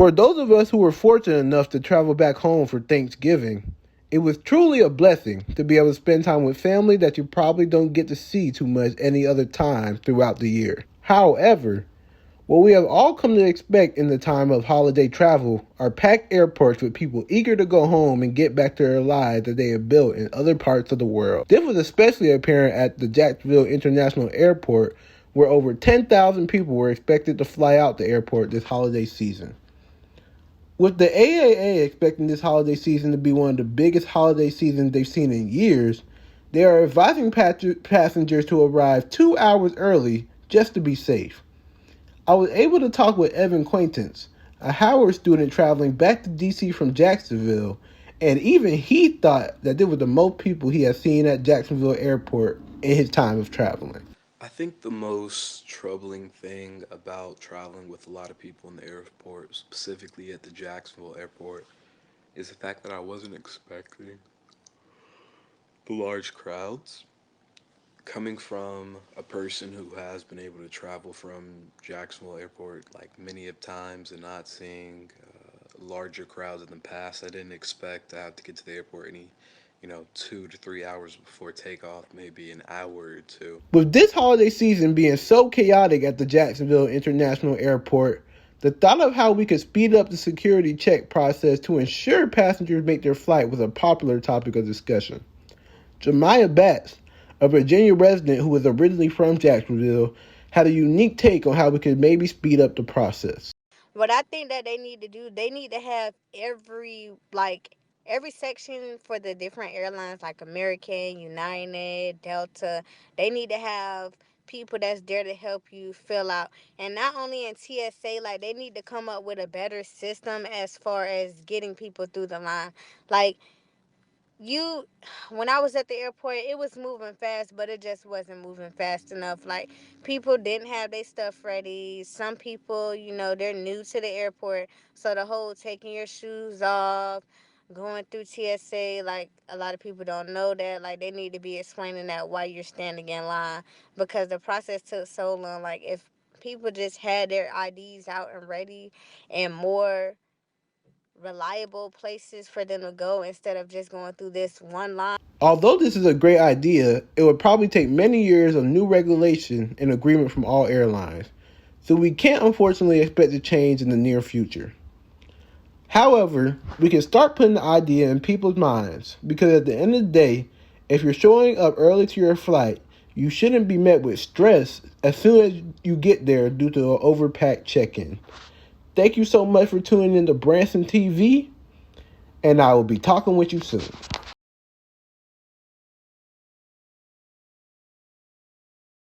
For those of us who were fortunate enough to travel back home for Thanksgiving, it was truly a blessing to be able to spend time with family that you probably don't get to see too much any other time throughout the year. However, what we have all come to expect in the time of holiday travel are packed airports with people eager to go home and get back to their lives that they have built in other parts of the world. This was especially apparent at the Jacksonville International Airport, where over 10,000 people were expected to fly out the airport this holiday season. With the AAA expecting this holiday season to be one of the biggest holiday seasons they've seen in years, they are advising passengers to arrive 2 hours early just to be safe. I was able to talk with Evan Quaintance, a Howard student traveling back to DC from Jacksonville, and even he thought that there were the most people he had seen at Jacksonville Airport in his time of traveling. I think the most troubling thing about traveling with a lot of people in the airport, specifically at the Jacksonville airport, is the fact that I wasn't expecting the large crowds. Coming from a person who has been able to travel from Jacksonville airport like many of times and not seeing larger crowds in the past, I didn't expect to have to get to the airport any 2 to 3 hours before takeoff, maybe an hour or two. With this holiday season being so chaotic at the Jacksonville International Airport, the thought of how we could speed up the security check process to ensure passengers make their flight was a popular topic of discussion. Jemiah Batts, a Virginia resident who was originally from Jacksonville, had a unique take on how we could maybe speed up the process. What I think that they need to do, they need to have every section for the different airlines like American, United, Delta. They need to have people that's there to help you fill out. And not only in TSA, like they need to come up with a better system as far as getting people through the line. Like you when I was at the airport, it was moving fast, but it just wasn't moving fast enough. Like people didn't have their stuff ready. Some people, they're new to the airport, so the whole taking your shoes off, going through TSA, like a lot of people don't know that. Like they need to be explaining that while you're standing in line, because the process took so long. Like if people just had their IDs out and ready, and more reliable places for them to go instead of just going through this one line. Although this is a great idea, it would probably take many years of new regulation and agreement from all airlines, so we can't unfortunately expect a change in the near future. However, we can start putting the idea in people's minds, because at the end of the day, if you're showing up early to your flight, you shouldn't be met with stress as soon as you get there due to an overpacked check-in. Thank you so much for tuning in to Branson TV, and I will be talking with you soon.